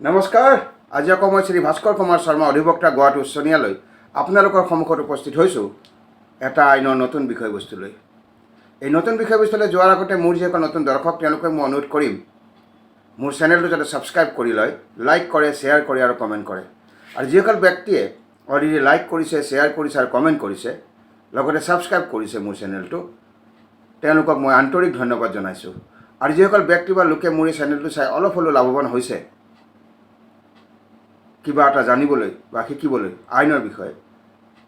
নমস্কাৰ। আজি আকৌ মই শ্ৰী ভাস্কৰ কুমাৰ শৰ্মা অধিবক্তা গুৱাহাটী উচ্চ ন্যায়ালয় আপোনালোকৰ সন্মুখত উপস্থিত হৈছোঁ এটা আইনৰ নতুন বিষয়বস্তু লৈ। এই নতুন বিষয়বস্তুলৈ যোৱাৰ আগতে মোৰ যিসকল নতুন দৰ্শক তেওঁলোকে মই অনুৰোধ কৰিম মোৰ চেনেলটো যাতে ছাবস্ক্ৰাইব কৰি লয়, লাইক কৰে, শ্বেয়াৰ কৰে আৰু কমেণ্ট কৰে। আৰু যিসকল ব্যক্তিয়ে অলৰেডি লাইক কৰিছে, শ্বেয়াৰ কৰিছে আৰু কমেণ্ট কৰিছে, লগতে ছাবস্ক্ৰাইব কৰিছে মোৰ চেনেলটো, তেওঁলোকক মই আন্তৰিক ধন্যবাদ জনাইছোঁ। আৰু যিসকল ব্যক্তি বা লোকে মোৰ এই চেনেলটো চাই অলপ হ'লেও লাভৱান হৈছে কিবা এটা জানিবলৈ বা শিকিবলৈ আইনৰ বিষয়ে,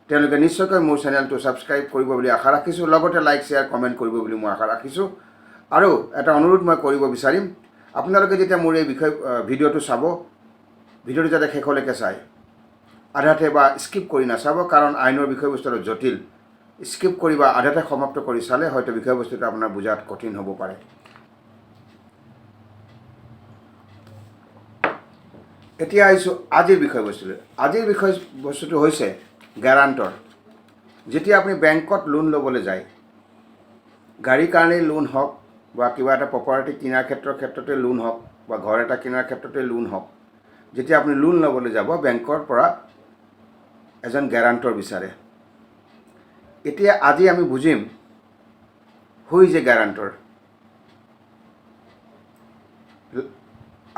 তেওঁলোকে নিশ্চয়কৈ মোৰ চেনেলটো ছাবস্ক্ৰাইব কৰিব বুলি আশা ৰাখিছোঁ, লগতে লাইক শ্বেয়াৰ কমেণ্ট কৰিব বুলি মই আশা ৰাখিছোঁ। আৰু এটা অনুৰোধ মই কৰিব বিচাৰিম, আপোনালোকে যেতিয়া মোৰ এই ভিডিঅ'টো চাব, ভিডিঅ'টো যাতে শেষলৈকে চায়, আধাতে বা স্কিপ কৰি নাচাব, কাৰণ আইনৰ বিষয়বস্তুটো জটিল। স্কিপ কৰি বা আধাতে সমাপ্ত কৰি চালে হয়তো বিষয়বস্তুটো আপোনাৰ বুজাত কঠিন হ'ব পাৰে। এতিয়া আহিছোঁ আজিৰ বিষয়বস্তুলৈ। আজিৰ বিষয়বস্তুটো হৈছে গেৰাণ্টৰ। যেতিয়া আপুনি বেংকত লোন ল'বলৈ যায়, গাড়ীৰ কাৰণেই লোন হওক বা কিবা এটা প্ৰপাৰ্টি কিনাৰ ক্ষেত্ৰতে লোন হওক বা ঘৰ এটা কিনাৰ ক্ষেত্ৰতে লোন হওক, যেতিয়া আপুনি লোন ল'বলৈ যাব, বেংকৰ পৰা এজন গেৰাণ্টৰ বিচাৰে। এতিয়া আজি আমি বুজিম হু ইজ এ গেৰাণ্টৰ,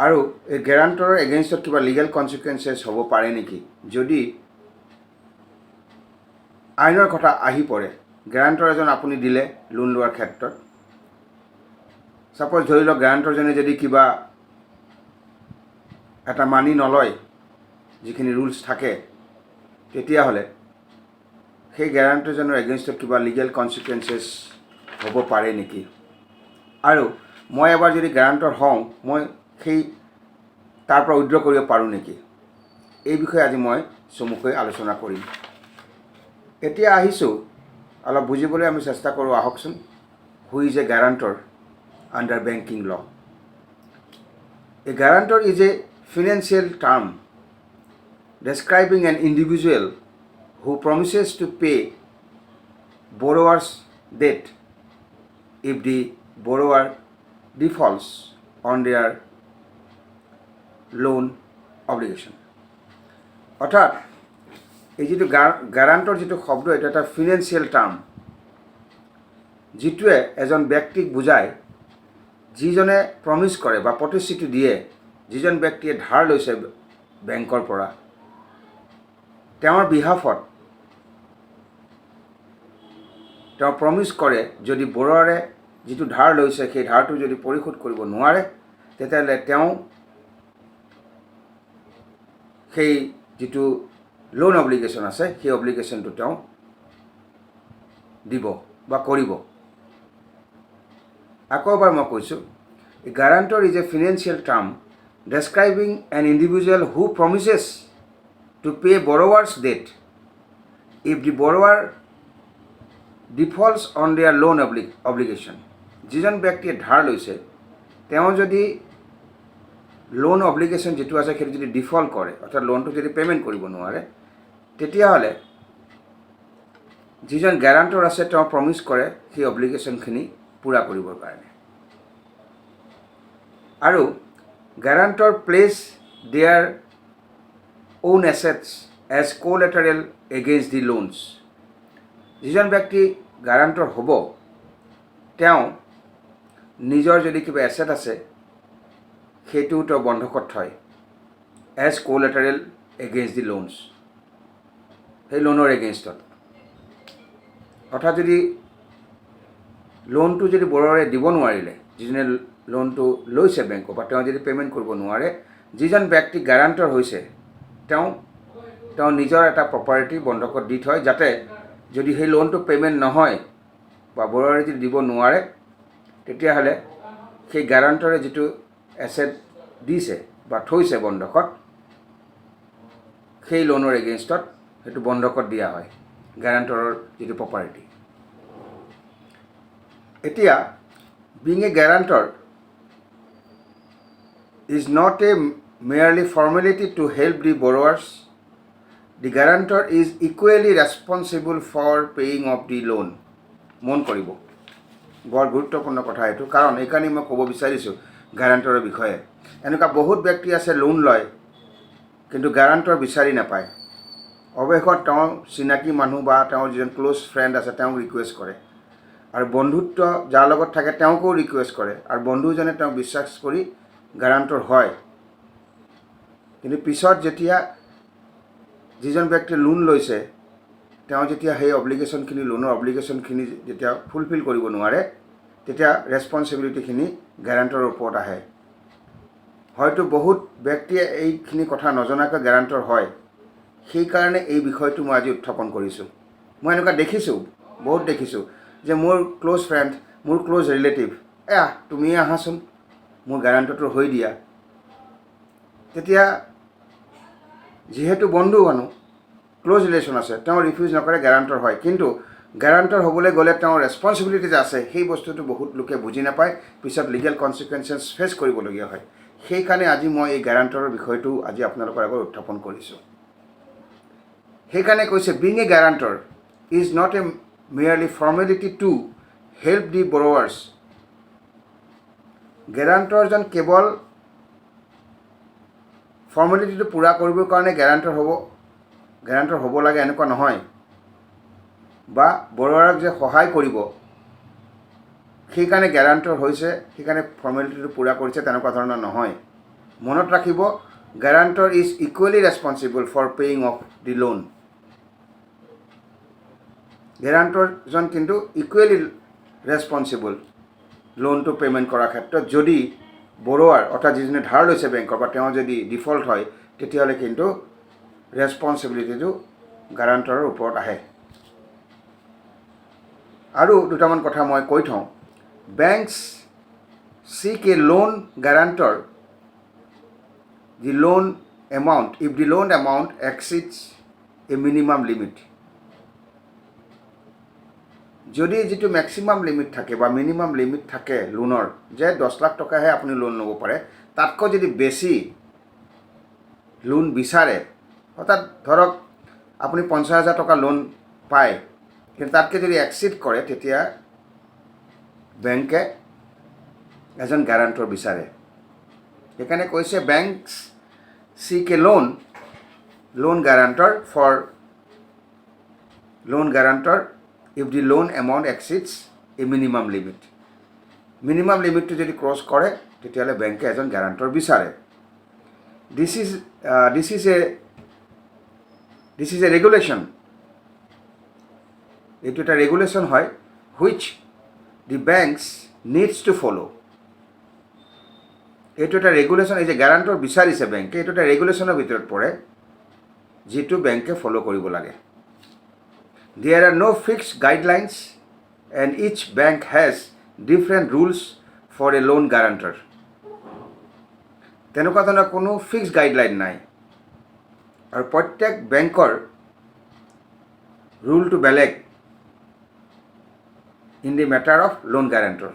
আৰু এই গেৰাণ্টৰৰ এগেইনষ্টত কিবা লিগেল কনচিকুৱেঞ্চেছ হ'ব পাৰে নেকি যদি আইনৰ কথা আহি পৰে। গেৰাণ্টৰ এজন আপুনি দিলে লোন লোৱাৰ ক্ষেত্ৰত, ছাপ'জ ধৰি লওক গেৰাণ্টৰজনে যদি কিবা এটা মানি নলয়, যিখিনি ৰুলছ থাকে, তেতিয়াহ'লে সেই গেৰাণ্টৰজনৰ এগেইনষ্টত কিবা লিগেল কনচিকুৱেঞ্চেছ হ'ব পাৰে নেকি। আৰু মই এবাৰ যদি গেৰাণ্টৰ হওঁ, মই তাৰ পৰা উইথড্ৰ কৰিব পাৰোঁ নেকি, এই বিষয়ে আজি মই চমুকৈ আলোচনা কৰিম। এতিয়া আহিছোঁ, অলপ বুজিবলৈ আমি চেষ্টা কৰোঁ, আহকচোন। Who is a guarantor under banking law'. A guarantor is a financial term describing an individual who promises to pay borrower's debt if the borrower defaults on their loan obligation. অৰ্থাৎ এই যিটো গ্যাৰাণ্টৰ যিটো শব্দ, এইটো এটা ফিনেন্সিয়েল টাৰ্ম, যিটোৱে এজন ব্যক্তিক বুজায় যিজনে প্ৰমিছ কৰে বা প্ৰতিশ্ৰুতি দিয়ে, যিজন ব্যক্তিয়ে ধাৰ লৈছে বেংকৰ পৰা, তেওঁৰ বিহাফত তেওঁ প্ৰমিছ কৰে যদি বৰোৱাৰে যিটো ধাৰ লৈছে সেই ধাৰটো যদি পৰিশোধ কৰিব নোৱাৰে, তেতিয়াহ'লে তেওঁ সেই যিটো লোন অব্লিগেশ্যন আছে সেই অব্লিগেশ্যনটো তেওঁ দিব বা কৰিব। আকৌ এবাৰ মই কৈছোঁ, guarantor is a financial term describing an individual who promises to pay borrower's debt if the borrower defaults on their loan obligation. যিজন ব্যক্তিয়ে ধাৰ লৈছে, তেওঁ যদি লোন অব্লিগেশ্যন যিটো আছে সেইটো যদি ডিফল্ট কৰে, অৰ্থাৎ লোনটো যদি পে'মেণ্ট কৰিব নোৱাৰে, তেতিয়াহ'লে যিজন গ্যাৰাণ্টৰ আছে তেওঁ প্ৰমিছ কৰে সেই অব্লিগেশ্যনখিনি পূৰা কৰিবৰ কাৰণে। আৰু guarantor place their own assets as collateral against the loans. যিজন ব্যক্তি গ্যাৰাণ্টৰ হ'ব, তেওঁ নিজৰ যদি কিবা এছেট আছে সেইটো তেওঁ বন্ধকত থয় এজ কোলাটাৰেল এগেইনষ্ট দি লোনছ, সেই লোনৰ এগেইনষ্টত। অৰ্থাৎ যদি লোনটো যদি বৰোৱাৰে দিব নোৱাৰিলে, যিজনে লোনটো লৈছে বেংকৰ পৰা, তেওঁ যদি পে'মেণ্ট কৰিব নোৱাৰে, যিজন ব্যক্তি গ্যাৰাণ্টৰ হৈছে তেওঁ নিজৰ এটা প্ৰপাৰ্টি বন্ধকত দি থয়, যাতে যদি সেই লোনটো পে'মেণ্ট নহয় বা বৰোৱাৰে যদি দিব নোৱাৰে, তেতিয়াহ'লে সেই গ্যাৰাণ্টৰে যিটো এছেট দিছে বা থৈছে বন্ধকত, সেই লোনৰ এগেইনষ্টত সেইটো বন্ধকত দিয়া হয়, গ্যাৰাণ্টৰৰ যিটো প্ৰপাৰ্টি। এতিয়া being a guarantor is not a merely formality to help the borrowers. The guarantor is equally responsible for paying off the loan. মন কৰিব, বৰ গুৰুত্বপূৰ্ণ কথা এইটো, কাৰণ এইকাৰণে মই ক'ব বিচাৰিছোঁ গ্যাৰাণ্টৰৰ বিষয়ে। এনেকুৱা বহুত ব্যক্তি আছে লোন লয় কিন্তু গ্যাৰাণ্টৰ বিচাৰি নাপায়। অৱশেষত তেওঁ চিনাকি মানুহ বা তেওঁৰ যিজন ক্ল'জ ফ্ৰেণ্ড আছে তেওঁক ৰিকুৱেষ্ট কৰে, আৰু বন্ধুত্ব যাৰ লগত থাকে তেওঁকো ৰিকুৱেষ্ট কৰে, আৰু বন্ধুজনে তেওঁক বিশ্বাস কৰি গ্যাৰাণ্টৰ হয়। কিন্তু পিছত যেতিয়া যিজন ব্যক্তিয়ে লোন লৈছে তেওঁ যেতিয়া সেই অব্লিগেশ্যনখিনি লোনৰ অব্লিগেশ্যনখিনি যেতিয়া ফুলফিল কৰিব নোৱাৰে, তেতিয়া ৰেছপন্সিবিলিটিখিনি গ্যাৰাণ্টৰৰ ওপৰত আহে। হয়তো বহুত ব্যক্তিয়ে এইখিনি কথা নজনাকৈ গ্যাৰাণ্টৰ হয়, সেইকাৰণে এই বিষয়টো মই আজি উত্থাপন কৰিছোঁ। মই এনেকুৱা দেখিছোঁ, বহুত দেখিছোঁ যে মোৰ ক্ল'জ ফ্ৰেণ্ড, মোৰ ক্ল'জ ৰিলেটিভ, তুমিয়ে আহাচোন মোৰ গ্যাৰাণ্টৰটো হৈ দিয়া। তেতিয়া যিহেতু বন্ধু মানুহ, ক্ল'জ ৰিলেশ্যন আছে, তেওঁ ৰিফিউজ নকৰে, গ্যাৰাণ্টৰ হয়। কিন্তু গ্যাৰাণ্টৰ হ'বলৈ গ'লে তেওঁৰ ৰেছপন্সিবিলিটি যে আছে সেই বস্তুটো বহুত লোকে বুজি নাপায়, পিছত লিগেল কনচিকুৱেঞ্চেছ ফেচ কৰিবলগীয়া হয়। সেইকাৰণে আজি মই এই গ্যাৰাণ্টৰৰ বিষয়টো আজি আপোনালোকৰ আগত উত্থাপন কৰিছোঁ। সেইকাৰণে কৈছে, being a guarantor is not a merely formality to help the borrowers. গ্যাৰাণ্টৰজন কেৱল ফৰ্মেলিটিটো পূৰা কৰিবৰ কাৰণে গ্যাৰাণ্টৰ হ'ব লাগে এনেকুৱা নহয়, বা বৰৱাৰক যে সহায় কৰিব সেইকাৰণে গ্যাৰাণ্টৰ হৈছে, সেইকাৰণে ফৰ্মেলিটিটো পূৰা কৰিছে, তেনেকুৱা ধৰণৰ নহয়। মনত ৰাখিব, guarantor is equally responsible for paying off the loan. গ্যাৰাণ্টৰজন কিন্তু ইকুৱেলি ৰেছপন্সিবল লোনটো পে'মেণ্ট কৰাৰ ক্ষেত্ৰত। যদি বৰোৱাৰ অৰ্থাৎ যিজনে ধাৰ লৈছে বেংকৰ পৰা তেওঁ যদি ডিফল্ট হয়, তেতিয়াহ'লে কিন্তু ৰেছপন্সিবিলিটিটো গ্যাৰাণ্টৰৰ ওপৰত আহে। আৰু দুটামান কথা মই কৈ থওঁ। Banks seek a loan guarantor the loan amount if the loan amount exceeds a minimum limit. যদি যিটো মেক্সিমাম লিমিট থাকে বা মিনিমাম লিমিট থাকে লোনৰ, যে 10 লাখ টকাহে আপুনি লোন ল'ব পাৰে, তাতকৈ যদি বেছি লোন বিচাৰে, অৰ্থাৎ ধৰক আপুনি 50,000 টকা লোন পায় কিন্তু তাতকৈ যদি এক্সিড কৰে, তেতিয়া বেংকে এজন গ্যাৰাণ্টৰ বিচাৰে। সেইকাৰণে কৈছে, banks seek a loan guarantor if the loan amount exceeds a minimum limit. Minimum লিমিটটো যদি ক্ৰছ কৰে তেতিয়াহ'লে বেংকে এজন গ্যাৰাণ্টৰ বিচাৰে। This is a regulation. এইটো এটা ৰেগুলেশ্যন হয়, which the banks needs to follow'. এইটো এটা ৰেগুলেশ্যন, এই যে গ্যাৰাণ্টৰ বিচাৰিছে বেংকে, এইটো এটা ৰেগুলেশ্যনৰ ভিতৰত পৰে যিটো বেংকে ফ'ল' কৰিব লাগে। There are no fixed guidelines and each bank has different rules for a loan guarantor. তেনেকুৱা ধৰণৰ কোনো ফিক্সড গাইডলাইন নাই, আৰু প্ৰত্যেক বেংকৰ ৰুলটো বেলেগ in the matter of loan guarantor.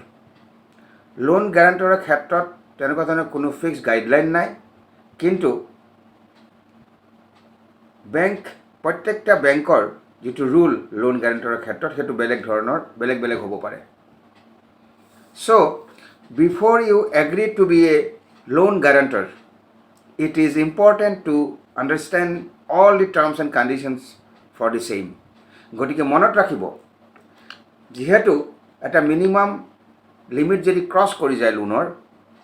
Loan গ্যাৰাণ্টৰৰ ক্ষেত্ৰত তেনেকুৱা ধৰণৰ কোনো ফিক্সড গাইডলাইন নাই, কিন্তু প্ৰত্যেকটা বেংকৰ যিটো ৰুল লোন গ্যাৰাণ্টৰৰ ক্ষেত্ৰত সেইটো বেলেগ হ'ব পাৰে। So' before you agree to be a loan guarantor, it is important to understand all the terms and conditions for the same. গতিকে মনত ৰাখিব, যিহেতু এটা মিনিমাম লিমিট যদি ক্ৰছ কৰি যায় লোনৰ,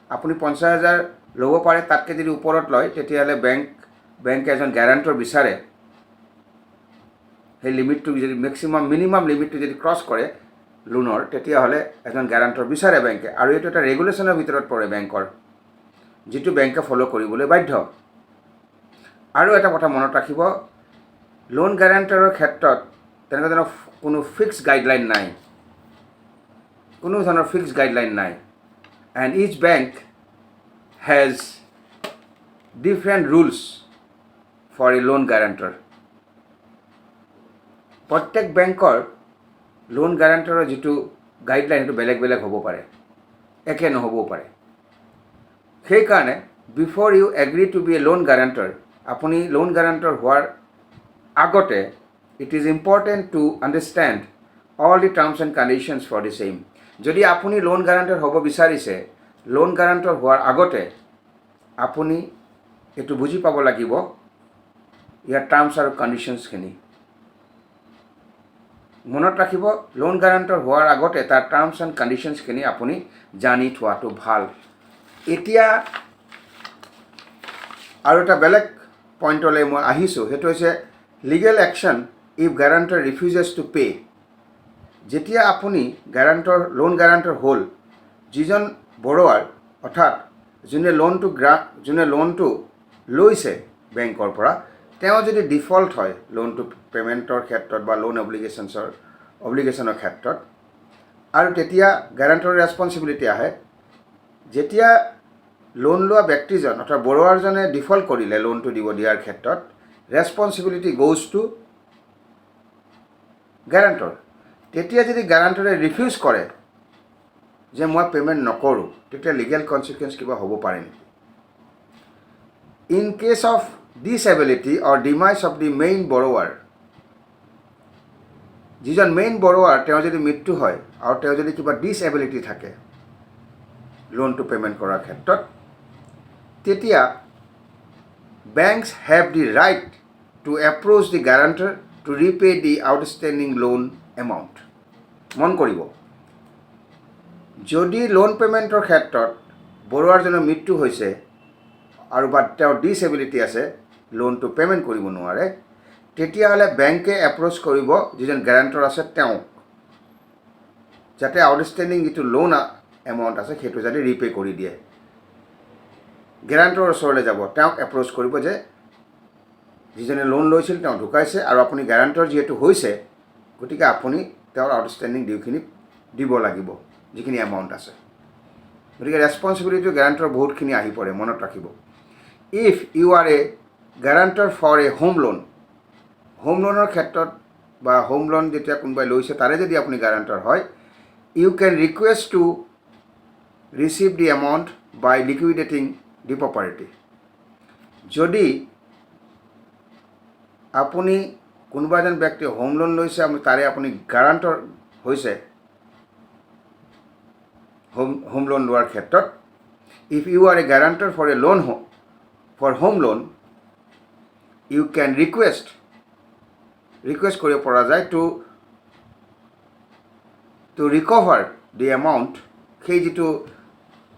আপুনি 50,000 ল'ব পাৰে, তাতকৈ যদি ওপৰত লয় তেতিয়াহ'লে বেংকে এজন গ্যাৰাণ্টৰ বিচাৰে। সেই লিমিটটো যদি মিনিমাম লিমিটটো যদি ক্ৰছ কৰে লোনৰ, তেতিয়াহ'লে এজন গ্যাৰাণ্টৰ বিচাৰে বেংকে, আৰু এইটো এটা ৰেগুলেশ্যনৰ ভিতৰত পৰে বেংকৰ, যিটো বেংকে ফ'ল' কৰিবলৈ বাধ্য। আৰু এটা কথা মনত ৰাখিব, লোন গ্যাৰাণ্টৰৰ ক্ষেত্ৰত তেনেকুৱা ধৰণৰ কোনো ফিক্সড গাইডলাইন নাই, and each bank has different rules for a loan guarantor. প্ৰত্যেক বেংকৰ লোন গ্যাৰাণ্টৰৰ যিটো গাইডলাইন সেইটো বেলেগ হ'ব পাৰে, একে নহ'বও পাৰে। সেইকাৰণে before you agree to be a loan guarantor, আপুনি লোন গ্যাৰাণ্টৰ হোৱাৰ আগতে it is important to understand all the terms and conditions for the same. যদি আপুনি লোন গ্যাৰাণ্টৰ হ'ব বিচাৰিছে, লোন গ্যাৰাণ্টৰ হোৱাৰ আগতে আপুনি এইটো বুজি পাব লাগিব ইয়াৰ টাৰ্মছ আৰু কণ্ডিশ্যনছখিনি। মনত ৰাখিব, লোন গ্যাৰাণ্টৰ হোৱাৰ আগতে তাৰ টাৰ্মছ এণ্ড কণ্ডিশ্যনছখিনি আপুনি জানি থোৱাটো ভাল। এতিয়া আৰু এটা বেলেগ পইণ্টলৈ মই আহিছোঁ, সেইটো হৈছে legal action if guarantor refuses to pay. যেতিয়া আপুনি লোন গ্যাৰাণ্টৰ হ'ল, যিজন বৰোৱাৰ অৰ্থাৎ যোনে লোনটো লৈছে বেংকৰ পৰা, তেওঁ যদি ডিফল্ট হয় লোনটো পে'মেণ্টৰ ক্ষেত্ৰত বা লোন অব্লিগেশ্যনৰ ক্ষেত্ৰত, আৰু তেতিয়া গ্যাৰাণ্টৰ ৰেছপনচিবিলিটি আহে। যেতিয়া লোন লোৱা ব্যক্তিজন অৰ্থাৎ বৰোৱাৰজনে ডিফল্ট কৰিলে লোনটো দিয়াৰ ক্ষেত্ৰত, ৰেছপনচিবিলিটি গ'জ টু গ্যাৰাণ্টৰ। তেতিয়া যদি গ্যাৰাণ্টৰে ৰিফিউজ কৰে যে মই পে'মেণ্ট নকৰোঁ, তেতিয়া লিগেল কনচিকুৱেঞ্চ কিবা হ'ব পাৰে নেকি? In case of disability or demise of the main borrower, যিজন মেইন বৰোৱাৰ তেওঁ যদি মৃত্যু হয় আৰু তেওঁ যদি কিবা ডিচএবিলিটি থাকে লোনটো পে'মেণ্ট কৰাৰ ক্ষেত্ৰত, তেতিয়া banks have the right to approach the guarantor to repay the outstanding loan amount. মন কৰিব, যদি লোন পে'মেণ্টৰ ক্ষেত্ৰত বৰোৱাৰজনৰ মৃত্যু হৈছে আৰু বা তেওঁৰ ডিচএবিলিটি আছে, লোনটো পে'মেণ্ট কৰিব নোৱাৰে, তেতিয়াহ'লে বেংকে এপ্ৰ'চ কৰিব যিজন গ্যাৰাণ্টৰ আছে তেওঁক, যাতে আউটষ্টেণ্ডিং যিটো লোন এমাউণ্ট আছে সেইটো যাতে ৰিপে কৰি দিয়ে। গ্যাৰাণ্টৰৰ ওচৰলৈ যাব, তেওঁক এপ্ৰ'চ কৰিব যে যিজনে লোন লৈছিল তেওঁ ঢুকাইছে আৰু আপুনি গ্যাৰাণ্টৰ যিহেতু হৈছে, গতিকে আপুনি তেওঁৰ আউটষ্টেণ্ডিং ডিউখিনি দিব লাগিব, যিখিনি এমাউণ্ট আছে। গতিকে ৰেছপনচিবিলিটি গ্যাৰাণ্টৰ বহুতখিনি আহি পৰে, মনত ৰাখিব। If you are a guarantor for a home লোনৰ ক্ষেত্ৰত বা হোম লোন যেতিয়া কোনোবাই লৈছে তাৰে যদি আপুনি গ্যাৰাণ্টৰ হয়, U can request two receive the amount by liquidating the property. যদি আপুনি কোনোবা এজন ব্যক্তিয়ে হোম লোন লৈছে, তাৰে আপুনি গ্যাৰাণ্টৰ হৈছে হোম লোন লোৱাৰ ক্ষেত্ৰত, if you are a guarantor for a loan for home loan, you can request কৰিব পৰা যায় টু ৰিকভাৰ দি এমাউণ্ট। সেই যিটো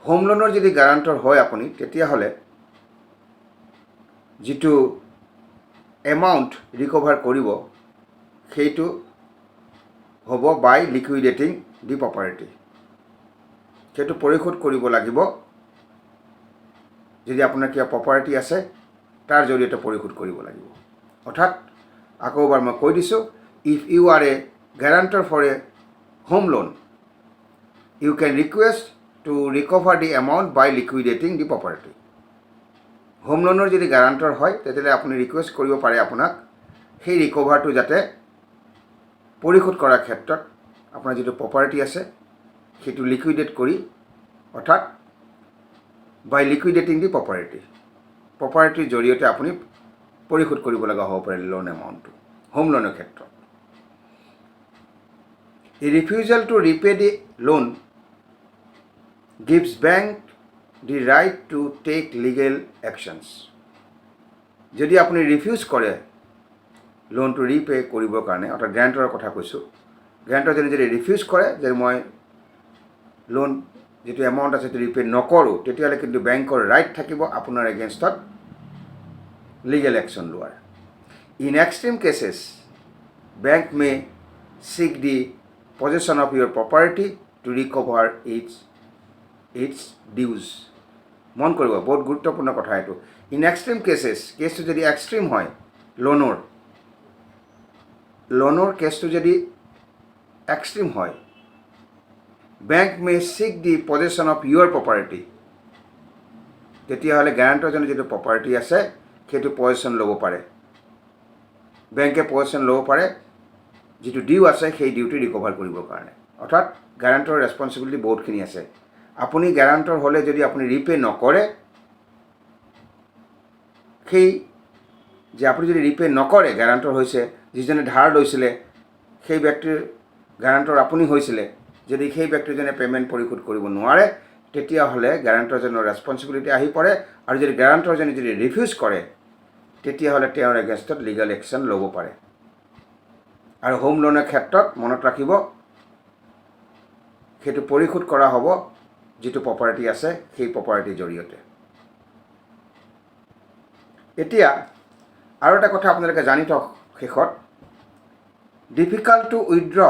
হোম লোনৰ যদি গ্যাৰাণ্টৰ হয় আপুনি, তেতিয়াহ'লে যিটো এমাউণ্ট ৰিকভাৰ কৰিব সেইটো হ'ব বাই লিকুইডেটিং দি প্ৰপাৰ্টি। সেইটো পৰিশোধ কৰিব লাগিব, যদি আপোনাৰ কিবা প্ৰপাৰ্টি আছে তাৰ জৰিয়তে পৰিশোধ কৰিব লাগিব। অৰ্থাৎ আকৌ এবাৰ মই কৈ দিছোঁ, if you are a guarantor for a home loan, you can request to recover the amount by liquidating the property. Home লোনৰ যদি গ্যাৰাণ্টৰ হয়, তেতিয়াহ'লে আপুনি ৰিকুৱেষ্ট কৰিব পাৰে আপোনাক সেই ৰিকভাৰটো যাতে পৰিশোধ কৰাৰ ক্ষেত্ৰত আপোনাৰ যিটো প্ৰপাৰ্টি আছে সেইটো লিকুইডেট কৰি, অৰ্থাৎ বাই লিকুইডেটিং দি প্ৰপাৰ্টিৰ জৰিয়তে আপুনি পৰিশোধ কৰিব লগা হ'ব পাৰে লোন এমাউণ্টটো হোম লোনৰ ক্ষেত্ৰত। এই refusal to repay the loan gives bank the right to take legal actions. যদি আপুনি ৰিফিউজ কৰে লোনটো ৰিপে কৰিবৰ কাৰণে, অৰ্থাৎ গ্যাৰাণ্টৰৰ কথা কৈছোঁ, গ্যাৰাণ্টৰজনে যদি ৰিফিউজ কৰে যে মই লোন যিটো এমাউণ্ট আছে সেইটো ৰিপে নকৰোঁ, তেতিয়াহ'লে কিন্তু বেংকৰ ৰাইট থাকিব আপোনাৰ এগেইনষ্টত লিগেল একশ্যন লোৱাৰ। In extreme cases bank may seek the possession of your property to recover its dues. মন কৰিব, বহুত গুৰুত্বপূৰ্ণ কথা এইটো। ইন এক্সট্ৰিম কেছটো যদি এক্সট্ৰিম হয়, লোনৰ কেছটো যদি এক্সট্ৰিম হয়, bank may seek the possession of your property, তেতিয়াহ'লে গ্যাৰাণ্টৰজনে যিটো প্ৰপাৰ্টি আছে সেইটো পজেশ্যন ল'ব পাৰে। বেংকে পজেশ্যন ল'ব পাৰে যিটো ডিউ আছে সেই ডিউটি ৰিকভাৰ কৰিবৰ কাৰণে। অৰ্থাৎ গ্যাৰাণ্টৰৰ ৰেছপনচিবিলিটি বহুতখিনি আছে। আপুনি গ্যাৰাণ্টৰ হ'লে যদি আপুনি ৰিপে নকৰে, আপুনি যদি ৰিপে নকৰে, গ্যাৰাণ্টৰ হৈছে যিজনে ধাৰ লৈছিলে সেই ব্যক্তিৰ গ্যাৰাণ্টৰ আপুনি হৈছিলে, যদি সেই ব্যক্তিজনে পে'মেণ্ট পৰিশোধ কৰিব নোৱাৰে, তেতিয়াহ'লে গ্যাৰাণ্টৰজনৰ ৰেছপন্সিবিলিটি আহি পৰে আৰু যদি গ্যাৰাণ্টৰজনে যদি ৰিফিউজ কৰে তেতিয়াহ'লে তেওঁৰ এগেইনষ্টত লিগেল একশ্যন ল'ব পাৰে। আৰু হোম লোনৰ ক্ষেত্ৰত মনত ৰাখিব সেইটো পৰিশোধ কৰা হ'ব যিটো প্ৰপাৰ্টি আছে সেই প্ৰপাৰ্টিৰ জৰিয়তে। এতিয়া আৰু এটা কথা আপোনালোকে জানি থওক শেষত, difficult to withdraw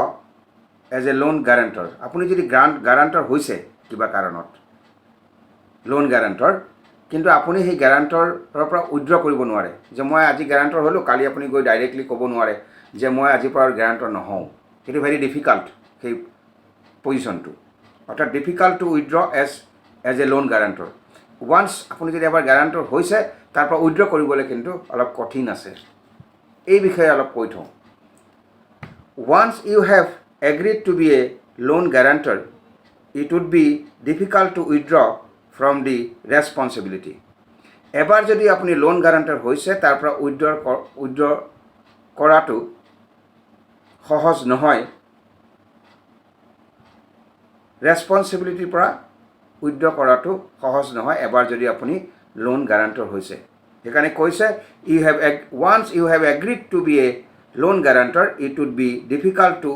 as a loan guarantor. আপুনি যদি গ্যাৰাণ্টৰ হৈছে কিবা কাৰণত লোন গ্যাৰাণ্টৰ, কিন্তু আপুনি সেই গ্যাৰাণ্টৰৰ পৰা উইথড্ৰ কৰিব নোৱাৰে যে মই আজি গ্যাৰাণ্টৰ হ'লোঁ, কালি আপুনি গৈ ডাইৰেক্টলি ক'ব নোৱাৰে যে মই আজিৰ পৰা গ্যাৰাণ্টৰ নহওঁ। সেইটো ভেৰি ডিফিকাল্ট সেই পজিশ্যনটো, অৰ্থাৎ difficult to withdraw as a loan guarantor. Once আপুনি যদি এবাৰ গ্যাৰাণ্টৰ হৈছে তাৰ পৰা উইথড্ৰ কৰিবলৈ কিন্তু অলপ কঠিন আছে। এই বিষয়ে অলপ কৈ থওঁ। Once you have agreed to be a loan guarantor it would be difficult to withdraw from the responsibility. এবাৰ যদি আপুনি লোন গ্যাৰাণ্টৰ হৈছে তাৰ পৰা উইথড্ৰ কৰাটো সহজ নহয়, ৰেছপন্সিবিলিটিৰ পৰা উইথড্ৰ কৰাটো সহজ নহয় এবাৰ যদি আপুনি লোন গ্যাৰাণ্টৰ হৈছে। সেইকাৰণে কৈছে once you have agreed to be a loan guarantor it would be difficult to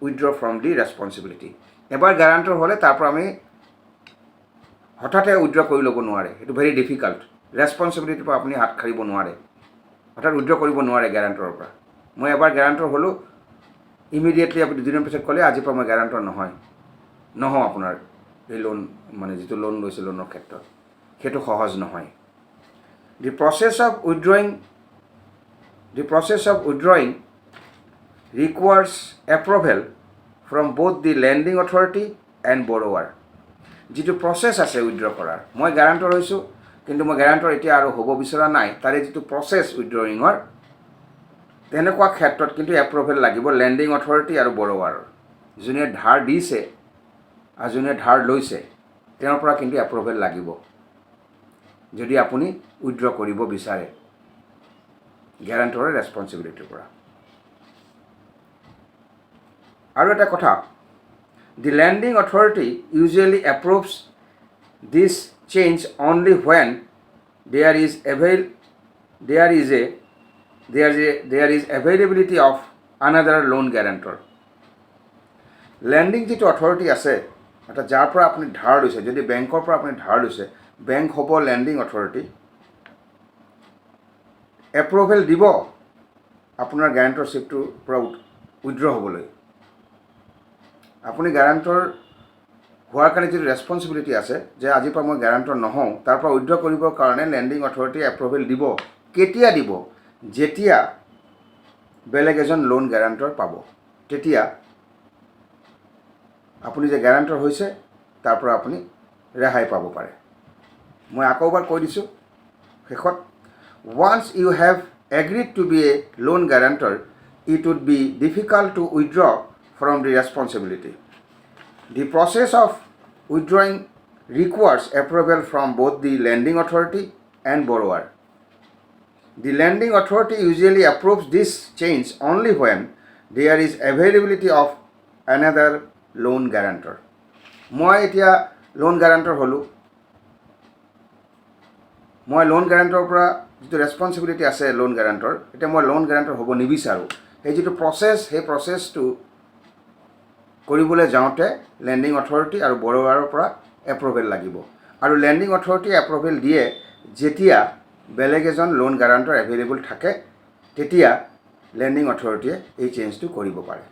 withdraw from the responsibility. এবাৰ গ্যাৰাণ্টৰ হ'লে তাৰ পৰা আমি হঠাতে উইথড্ৰ কৰি ল'ব নোৱাৰে, সেইটো ভেৰি ডিফিকাল্ট। ৰেছপন্সিবিলিটিৰ পৰা আপুনি হাত সাৰিব নোৱাৰে, হঠাৎ উইথড্ৰ কৰিব নোৱাৰে গ্যাৰাণ্টৰৰ পৰা। মই এবাৰ গ্যাৰাণ্টৰ হ'লোঁ, ইমিডিয়েটলি আপুনি দুদিনৰ পিছত ক'লে আজিৰ পৰা মই গ্যাৰাণ্টৰ নহওঁ আপোনাৰ এই লোন মানে যিটো লোন লৈছে লোনৰ ক্ষেত্ৰত, সেইটো সহজ নহয়। The process of withdrawing requires approval from both the lending authority and borrower. যিটো প্ৰচেছ আছে উইথড্ৰ কৰাৰ, মই গ্যাৰাণ্টৰ হৈছোঁ কিন্তু মই গ্যাৰাণ্টৰ এতিয়া আৰু হ'ব বিচৰা নাই, তাৰে যিটো প্ৰচেছ উইথড্ৰয়িঙৰ, তেনেকুৱা ক্ষেত্ৰত কিন্তু এপ্ৰুভেল লাগিব লেণ্ডিং অথৰিটি আৰু বৰৱাৰৰ। যোনে ধাৰ দিছে আৰু যোনে ধাৰ লৈছে তেওঁৰ পৰা কিন্তু এপ্ৰুভেল লাগিব যদি আপুনি উইথড্ৰ কৰিব বিচাৰে গ্যাৰাণ্টৰৰ ৰেছপন্সিবিলিটিৰ পৰা। আৰু এটা কথা, the lending authority usually approves this change only when there is availability of another loan guarantor. Lending যিটো অথৰিটি আছে, অৰ্থাৎ যাৰ পৰা আপুনি ধাৰ লৈছে, যদি বেংকৰ পৰা আপুনি ধাৰ লৈছে, বেংক হ'ব লেণ্ডিং অথৰিটি, এপ্ৰুভেল দিব আপোনাৰ গ্যাৰাণ্টৰশ্বিপটোৰ পৰা উইথড্ৰ হ'বলৈ। আপুনি গ্যাৰাণ্টৰ হোৱাৰ কাৰণে যিটো ৰেছপন্সিবিলিটি আছে যে আজিৰ পৰা মই গ্যাৰাণ্টৰ নহওঁ, তাৰ পৰা উইথড্ৰ কৰিবৰ কাৰণে লেণ্ডিং অথৰিটিয়ে এপ্ৰুভেল দিব। কেতিয়া দিব? যেতিয়া বেলেগ এজন লোন গ্যাৰাণ্টৰ পাব, তেতিয়া আপুনি যে গ্যাৰাণ্টৰ হৈছে তাৰ পৰা আপুনি ৰেহাই পাব পাৰে। মই আকৌ এবাৰ কৈ দিছোঁ শেষত, once you have agreed to be a loan guarantor, it would be difficult to withdraw from the responsibility. The process of withdrawing requires approval from both the lending authority and borrower. The lending authority usually approves this change only when there is availability of another loan guarantor. মই এতিয়া loan গ্যাৰাণ্টৰ হ'লোঁ, মই loan গ্যাৰাণ্টৰৰ পৰা যিটো responsibility আছে loan গ্যাৰাণ্টৰ, এতিয়া মই loan গ্যাৰাণ্টৰ হ'ব নিবিচাৰোঁ। সেই যিটো প্ৰচেছ, সেই প্ৰচেছটো কৰিবলৈ যাওঁতে লেণ্ডিং অথৰিটি আৰু বৰৱাৰৰ পৰা এপ্ৰুভেল লাগিব। আৰু লেণ্ডিং অথৰিটিয়ে এপ্ৰুভেল দিয়ে যেতিয়া বেলেগ এজন লোন গ্যাৰাণ্টৰ এভেইলেবল থাকে, তেতিয়া লেণ্ডিং অথৰিটিয়ে এই চেঞ্জটো কৰিব পাৰে।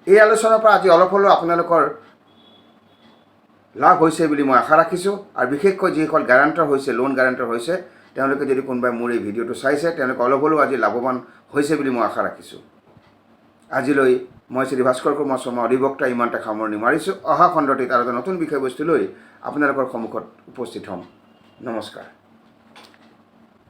এই আলোচনাৰ পৰা আজি অলপ হ'লেও আপোনালোকৰ লাভ হৈছে বুলি মই আশা ৰাখিছোঁ। আৰু বিশেষকৈ যিসকল গ্যাৰাণ্টৰ হৈছে, লোন গ্যাৰাণ্টৰ হৈছে, তেওঁলোকে যদি কোনোবাই মোৰ এই ভিডিঅ'টো চাইছে, তেওঁলোকে অলপ হ'লেও আজি লাভৱান হৈছে বুলি মই আশা ৰাখিছোঁ। আজিলৈ মই শ্ৰী ভাস্কৰ কুমাৰ শৰ্মা অধিবক্তা ইমানতে সামৰণি মাৰিছোঁ। অহা খণ্ডটিত আৰু এটা নতুন বিষয়বস্তু লৈ আপোনালোকৰ সন্মুখত উপস্থিত হ'ম। নমস্কাৰ।